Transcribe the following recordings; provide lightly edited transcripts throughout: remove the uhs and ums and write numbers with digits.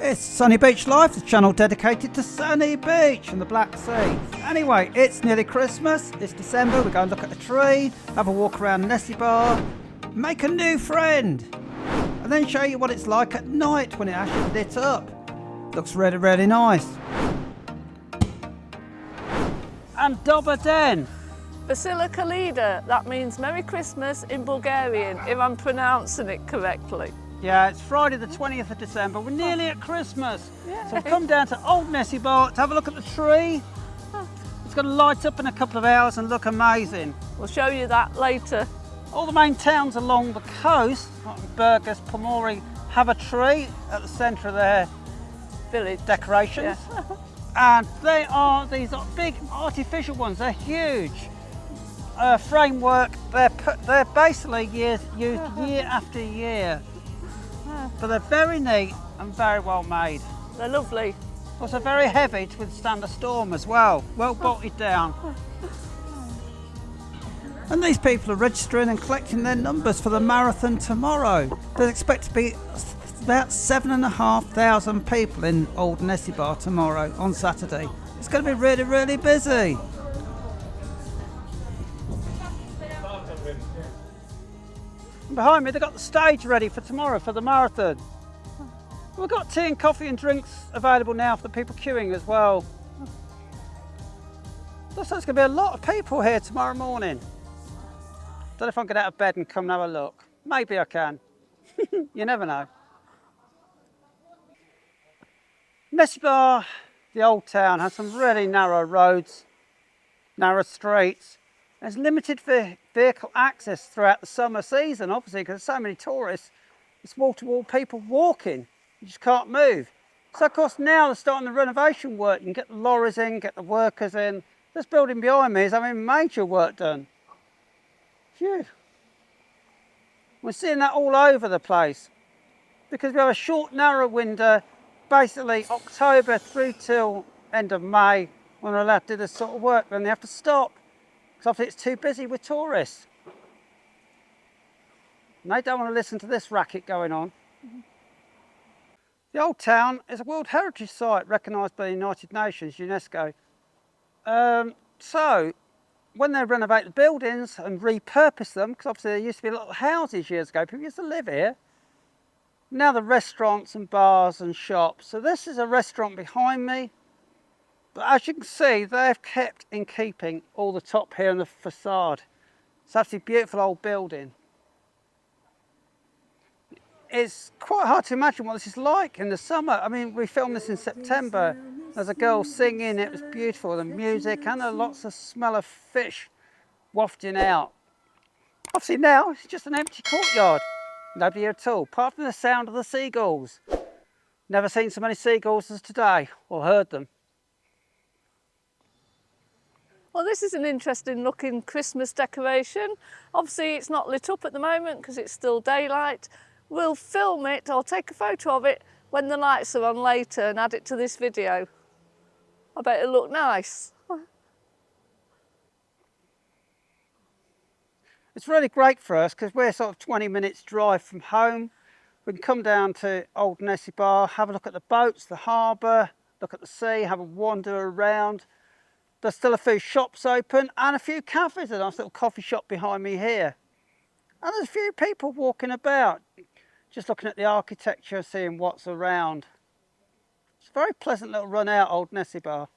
It's Sunny Beach Life, the channel dedicated to Sunny Beach and the Black Sea. Anyway, it's nearly Christmas, it's December, we go and look at a tree, have a walk around Nessebar, make a new friend, and then show you what it's like at night when it actually lit up. Looks really, really nice. And Dober Den. Basilica Lida, that means Merry Christmas in Bulgarian, if I'm pronouncing it correctly. Yeah, it's Friday the 20th of December. We're nearly at Christmas. Yay. So we've come down to Old Nessebar to have a look at the tree. It's going to light up in a couple of hours and look amazing. We'll show you that later. All the main towns along the coast, like Burgas, Pomori, have a tree at the centre of their Village decorations. Yeah. And they are these big artificial ones. They're huge. Framework. They're basically used year after year. But they're very neat and very well made. They're lovely. Also very heavy to withstand a storm as well. Well bolted down. And these people are registering and collecting their numbers for the marathon tomorrow. There's expected to be about 7,500 people in Old Nessebar tomorrow on Saturday. It's going to be really, really busy. And behind me they've got the stage ready for tomorrow for the marathon. We've got tea and coffee and drinks available now for the people queuing as well. Looks like there's going to be a lot of people here tomorrow morning. Don't know if I can get out of bed and come and have a look. Maybe I can. You never know. Nessebar, the old town, has some really narrow roads, narrow streets. There's limited vehicle access throughout the summer season, obviously, because there's so many tourists. It's wall-to-wall people walking. You just can't move. So, of course, now they're starting the renovation work. You can get the lorries in, get the workers in. This building behind me is having major work done. Phew. We're seeing that all over the place because we have a short, narrow window, basically October through till end of May, when we're allowed to do this sort of work. Then they have to stop because often it's too busy with tourists. And they don't want to listen to this racket going on. The old town is a World Heritage Site recognised by the United Nations, UNESCO. So when they renovate the buildings and repurpose them, because obviously there used to be a lot of houses years ago, people used to live here. Now the restaurants and bars and shops. So this is a restaurant behind me. But as you can see, they've kept in keeping all the top here and the facade. It's actually a beautiful old building. It's quite hard to imagine what this is like in the summer. I mean, we filmed this in September. There's a girl singing, it was beautiful, the music, and lots of smell of fish wafting out. Obviously now, it's just an empty courtyard. Nobody here at all, apart from the sound of the seagulls. Never seen so many seagulls as today, or heard them. Well, this is an interesting looking Christmas decoration. Obviously it's not lit up at the moment because it's still daylight. We'll film it, I'll take a photo of it when the lights are on later and add it to this video. I bet it'll look nice. It's really great for us because we're sort of 20 minutes drive from home. We can come down to Old Nessebar, have a look at the boats, the harbour, look at the sea, have a wander around. There's still a few shops open and a few cafes. A nice little coffee shop behind me here. And there's a few people walking about, just looking at the architecture, seeing what's around. It's a very pleasant little run out, Old Nessebar.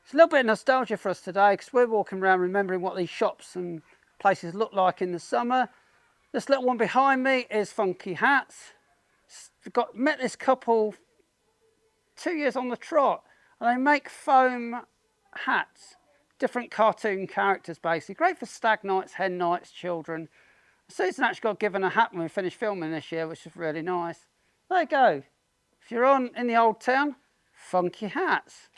It's a little bit of nostalgia for us today because we're walking around remembering what these shops and places look like in the summer. This little one behind me is Funky Hats. Met this couple 2 years on the trot, and they make foam hats, different cartoon characters basically. Great for stag nights, hen nights, children. Susan actually got given a hat when we finished filming this year, which was really nice. There you go. If you're in the old town, Funky Hats.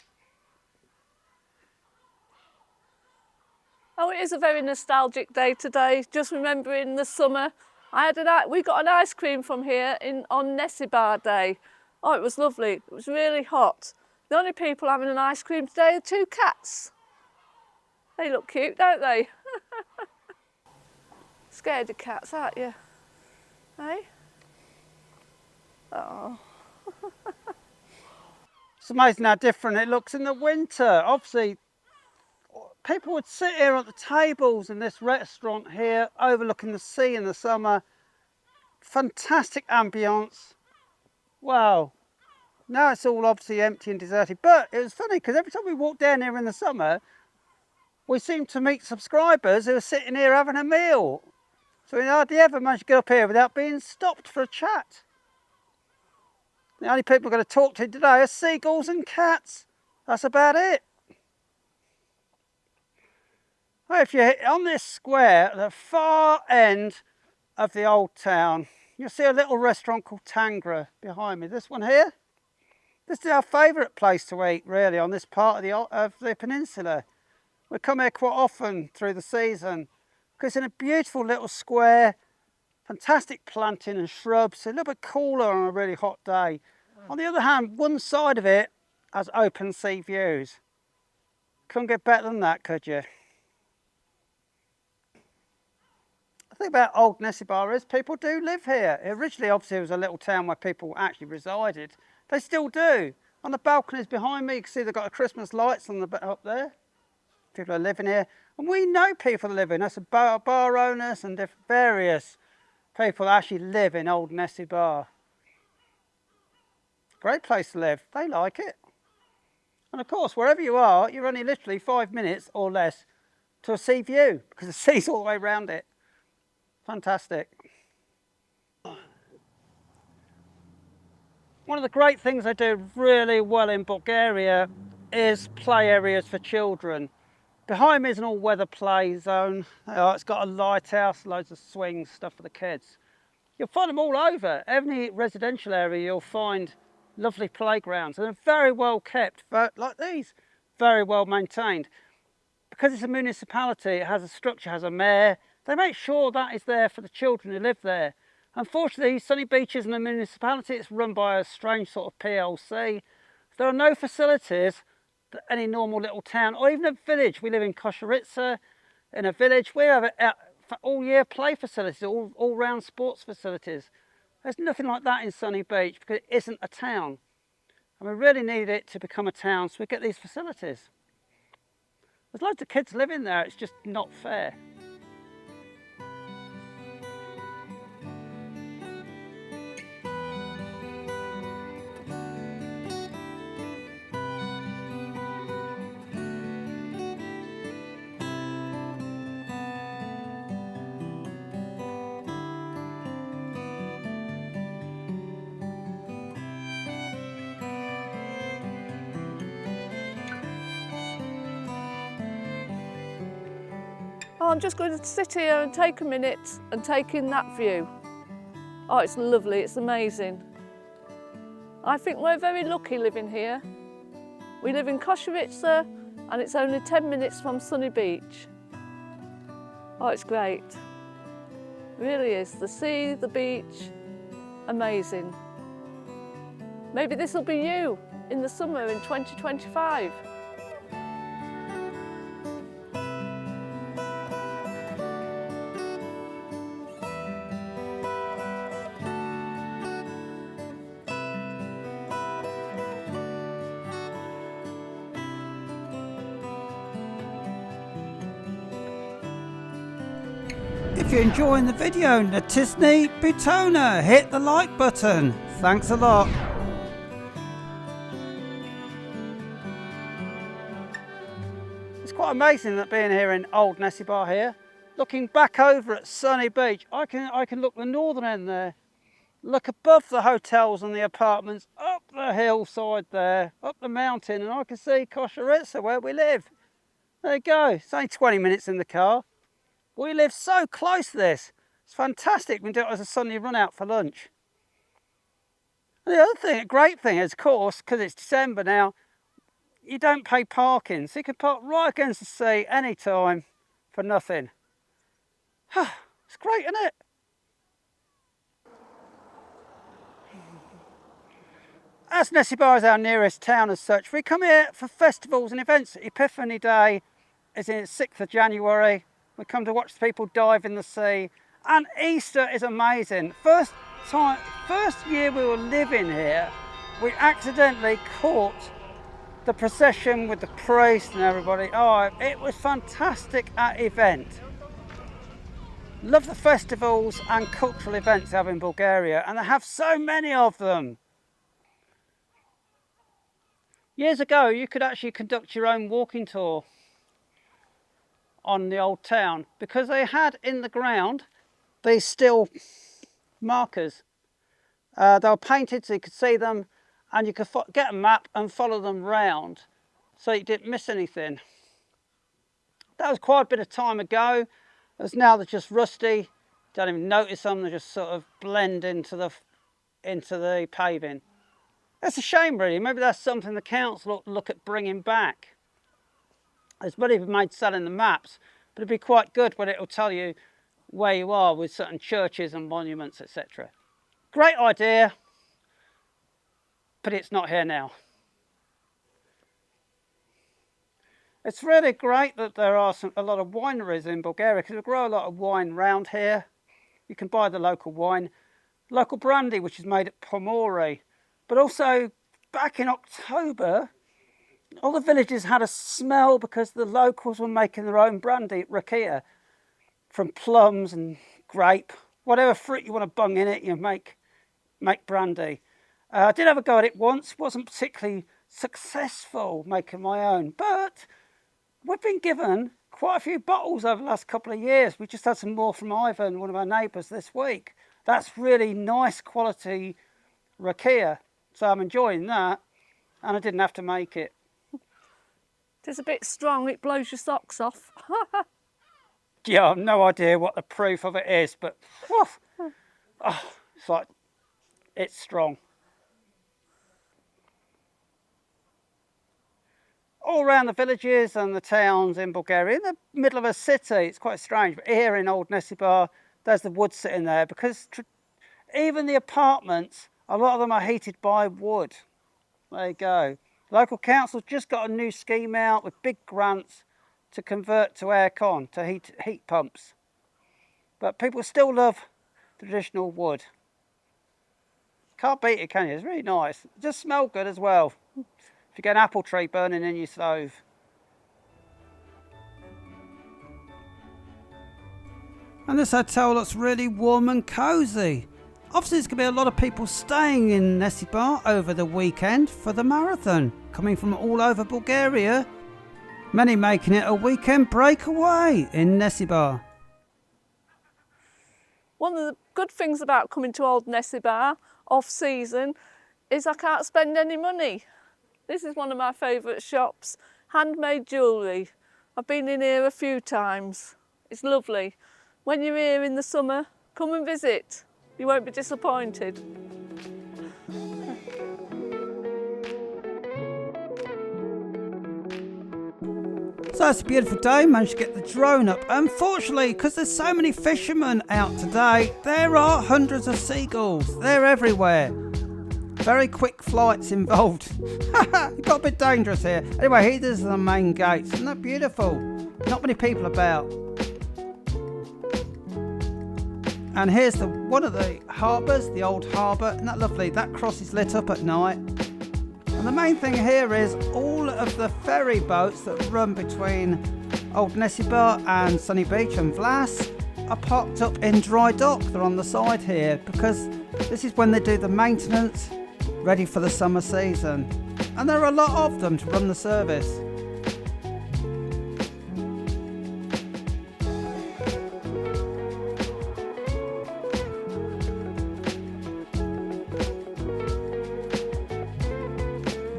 Oh, it is a very nostalgic day today, just remembering the summer. We got an ice cream from here on Nessebar Day. Oh, it was lovely. It was really hot. The only people having an ice cream today are two cats. They look cute, don't they? Scared of cats, aren't you? Hey? Oh. It's amazing how different it looks in the winter. Obviously, people would sit here at the tables in this restaurant here, overlooking the sea in the summer. Fantastic ambience. Wow. Now it's all obviously empty and deserted. But it was funny because every time we walked down here in the summer, we seemed to meet subscribers who were sitting here having a meal. So we hardly ever managed to get up here without being stopped for a chat. The only people we're going to talk to today are seagulls and cats. That's about it. Well, if you're on this square at the far end of the old town, you'll see a little restaurant called Tangra behind me. This one here. This is our favourite place to eat, really, on this part of the peninsula. We come here quite often through the season because it's in a beautiful little square, fantastic planting and shrubs, a little bit cooler on a really hot day. On the other hand, one side of it has open sea views. Couldn't get better than that, could you? The thing about Old Nessebar is people do live here. Originally, obviously, it was a little town where people actually resided. They still do. On the balconies behind me, you can see they've got the Christmas lights on up there. People are living here. And we know people that live in. That's bar owners and various people that actually live in Old Nessebar. Great place to live. They like it. And of course, wherever you are, you're only literally 5 minutes or less to a sea view because the sea's all the way around it. Fantastic. One of the great things they do really well in Bulgaria is play areas for children. Behind me is an all-weather play zone. It's got a lighthouse, loads of swings, stuff for the kids. You'll find them all over. Every residential area you'll find lovely playgrounds, and they're very well kept, like these, very well maintained. Because it's a municipality, it has a structure, has a mayor. They make sure that is there for the children who live there. Unfortunately, Sunny Beach isn't a municipality, it's run by a strange sort of PLC. There are no facilities that any normal little town, or even a village. We live in Kosheritsa, in a village. We have all year play facilities, all round sports facilities. There's nothing like that in Sunny Beach because it isn't a town. And we really need it to become a town so we get these facilities. There's loads of kids living there, it's just not fair. Oh, I'm just going to sit here and take a minute and take in that view. Oh, it's lovely, it's amazing. I think we're very lucky living here. We live in Kosheritsa and it's only 10 minutes from Sunny Beach. Oh, it's great. It really is. The sea, the beach, amazing. Maybe this will be you in the summer in 2025. If you're enjoying the video, Natisny Butona, hit the like button. Thanks a lot. It's quite amazing that being here in Old Nessebar here, looking back over at Sunny Beach, I can look the northern end there, look above the hotels and the apartments, up the hillside there, up the mountain, and I can see Kosheritsa where we live. There you go, it's only 20 minutes in the car. We live so close to this. It's fantastic. We can do it as a Sunday run out for lunch. And the other thing, a great thing is, of course, because it's December now, you don't pay parking. So you can park right against the sea any time for nothing. It's great, isn't it? As Nessebar is our nearest town as such, we come here for festivals and events. Epiphany Day is in 6th of January. We come to watch people dive in the sea, and Easter is amazing. First year we were living here, we accidentally caught the procession with the priest and everybody. Oh, it was fantastic at event. Love the festivals and cultural events they have in Bulgaria, and they have so many of them. Years ago, you could actually conduct your own walking tour on the old town because they had in the ground these steel markers. They were painted so you could see them, and you could get a map and follow them round so you didn't miss anything. That was quite a bit of time ago, as now they're just rusty, don't even notice them, they just sort of blend into the paving. That's a shame really, maybe that's something the council ought to look at bringing back. There's money been made selling the maps, but it'd be quite good when it'll tell you where you are with certain churches and monuments, etc. Great idea, but it's not here now. It's really great that there are a lot of wineries in Bulgaria because we grow a lot of wine round here. You can buy the local wine, local brandy, which is made at Pomori. But also, back in October, all the villages had a smell because the locals were making their own brandy, rakia, from plums and grape. Whatever fruit you want to bung in it, you make brandy. I did have a go at it once, wasn't particularly successful making my own, but we've been given quite a few bottles over the last couple of years. We just had some more from Ivan, one of our neighbours, this week. That's really nice quality rakia, so I'm enjoying that, and I didn't have to make it. It's a bit strong, it blows your socks off. Yeah, I've no idea what the proof of it is, but woof, oh, it's like, it's strong. All around the villages and the towns in Bulgaria, in the middle of a city, it's quite strange, but here in Old Nessebar, there's the wood sitting there, because even the apartments, a lot of them are heated by wood. There you go. Local council's just got a new scheme out with big grants to convert to aircon, to heat pumps. But people still love traditional wood. Can't beat it, can you? It's really nice. It just smells good as well. If you get an apple tree burning in your stove. And this hotel looks really warm and cosy. Obviously there's going to be a lot of people staying in Nessebar over the weekend for the marathon, coming from all over Bulgaria. Many making it a weekend breakaway in Nessebar. One of the good things about coming to Old Nessebar off season is I can't spend any money. This is one of my favourite shops, handmade jewellery. I've been in here a few times. It's lovely. When you're here in the summer, come and visit. You won't be disappointed. So it's a beautiful day, managed to get the drone up. Unfortunately, because there's so many fishermen out today, there are hundreds of seagulls. They're everywhere. Very quick flights involved. It got a bit dangerous here. Anyway, here's the main gates. Isn't that beautiful? Not many people about. And here's one of the harbours, the old harbour. Isn't that lovely? That cross is lit up at night. And the main thing here is all of the ferry boats that run between Old Nessebar and Sunny Beach and Vlas are parked up in dry dock. They're on the side here because this is when they do the maintenance ready for the summer season. And there are a lot of them to run the service.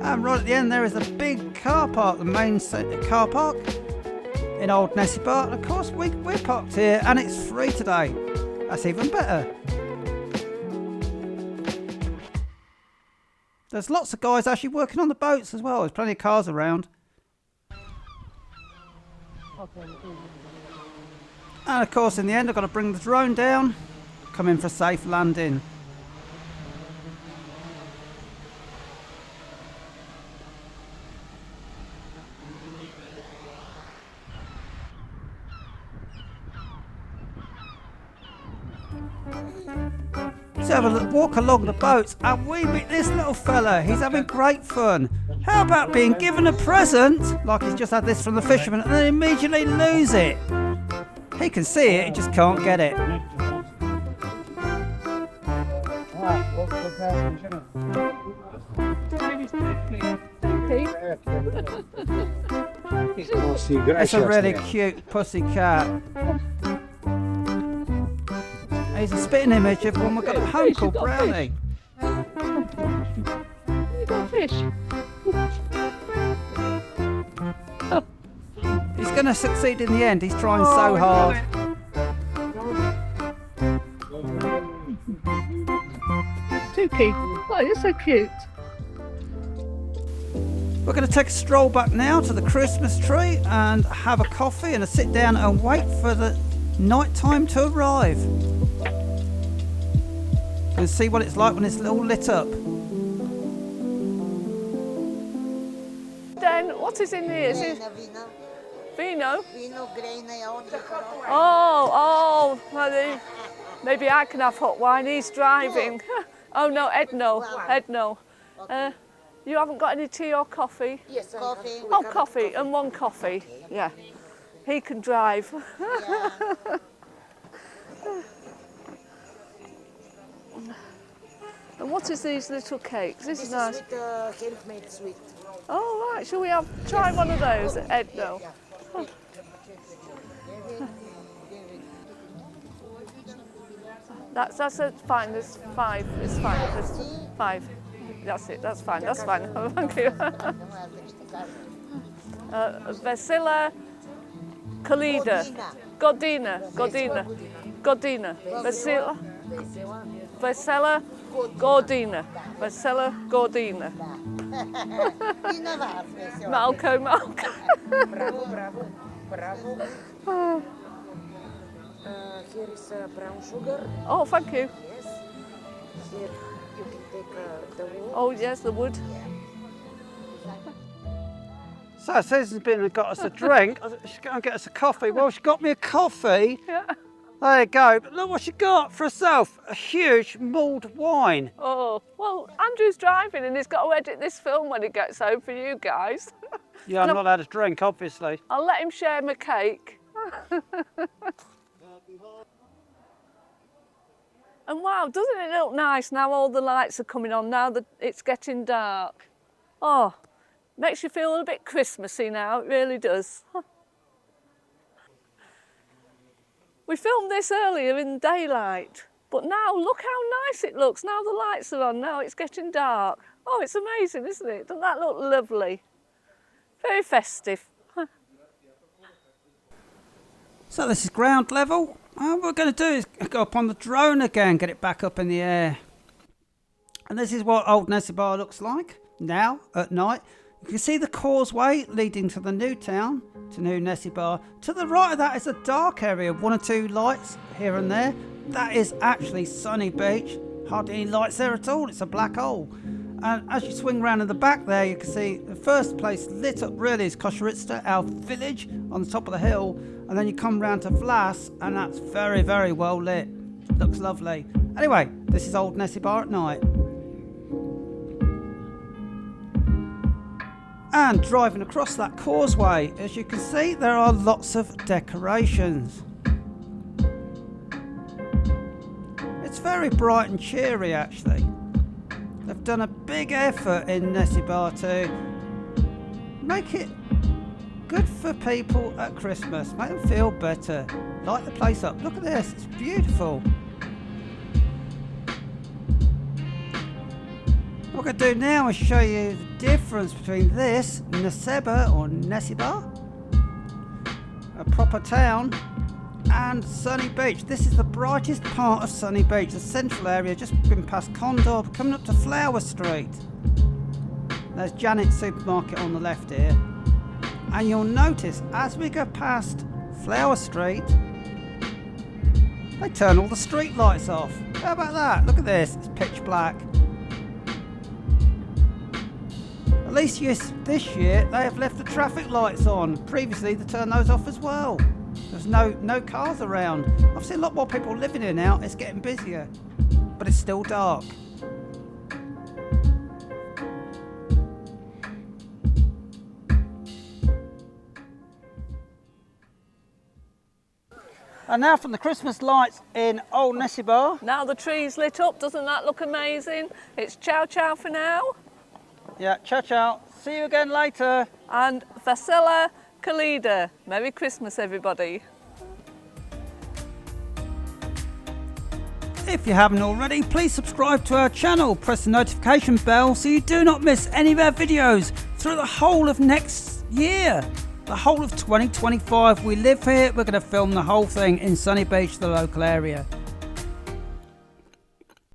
And right at the end there is a big car park, the main car park in Old Nessebar. Of course we're parked here and it's free today. That's even better. There's lots of guys actually working on the boats as well. There's plenty of cars around. And of course in the end I've got to bring the drone down, come in for a safe landing. So have a walk along the boats and we meet this little fella. He's having great fun. How about being given a present, like he's just had this from the fisherman, and then immediately lose it? He can see it, he just can't get it. It's a really cute pussy cat. He's a spitting image of one we've got at home called Brownie. You got fish. He's going to succeed in the end. He's trying so hard. Tuki. Oh, you're so cute. We're going to take a stroll back now to the Christmas tree and have a coffee and a sit down and wait for the night time to arrive. And see what it's like when it's all lit up. Dan, what is in here? Is it vino? Vino, graina, Oh, well, maybe I can have hot wine. He's driving. Oh no, Edno. You haven't got any tea or coffee? Yes, coffee. Oh, coffee and one coffee. Yeah, he can drive. Yeah. And what is these little cakes? This is nice. Sweet, handmade sweet. Oh right, shall we try one of those, Edno? That's fine. There's 5. It's fine. There's 5. That's it. That's fine. That's fine. Thank you. Vesela Kalida. Godina. Vesela Gordina. Malco. Bravo. Here is brown sugar. Oh, thank you. Yes. Here you can take the wood. Oh, yes, the wood. So Susan's been and got us a drink. She's going to get us a coffee. Well, she got me a coffee. Yeah. There you go. But look what she got for herself. A huge mulled wine. Oh, well, Andrew's driving and he's got to edit this film when he gets home for you guys. Yeah, I'm not allowed to drink, obviously. I'll let him share my cake. And wow, doesn't it look nice now all the lights are coming on, now that it's getting dark? Oh, makes you feel a bit Christmassy now, it really does. We filmed this earlier in daylight, but now look how nice it looks. Now the lights are on, now it's getting dark. Oh, it's amazing, isn't it? Doesn't that look lovely? Very festive. So this is ground level. What we're going to do is go up on the drone again, get it back up in the air. And this is what old Nessebar looks like now at night. You can see the causeway leading to the new town, to New Nessebar. To the right of that is a dark area, 1 or 2 lights here and there. That is actually Sunny Beach. Hardly any lights there at all, it's a black hole. And as you swing around in the back there, you can see the first place lit up really is Kosheritsa, our village on the top of the hill. And then you come round to Vlas, and that's very, very well lit. Looks lovely. Anyway, this is old Nessebar at night. And driving across that causeway, as you can see, there are lots of decorations. It's very bright and cheery, actually. They've done a big effort in Nessebar to make it good for people at Christmas, make them feel better, light the place up. Look at this, it's beautiful. What we're going to do now is show you the difference between this, Nessebar or Nessebar, a proper town, and Sunny Beach. This is the brightest part of Sunny Beach, the central area, just been past Condor, coming up to Flower Street. There's Janet's supermarket on the left here. And you'll notice as we go past Flower Street, they turn all the street lights off. How about that? Look at this, it's pitch black. At least this year they have left the traffic lights on. Previously they turned those off as well. There's no cars around. I've seen a lot more people living here now, it's getting busier. but it's still dark. And now from the Christmas lights in Old Nessebar. Now the tree's lit up, doesn't that look amazing? It's ciao ciao for now. Yeah, ciao ciao. See you again later. And Vesela Kalida. Merry Christmas, everybody. If you haven't already, please subscribe to our channel, press the notification bell so you do not miss any of our videos through the whole of next year. The whole of 2025. We live here, we're going to film the whole thing in Sunny Beach, the local area.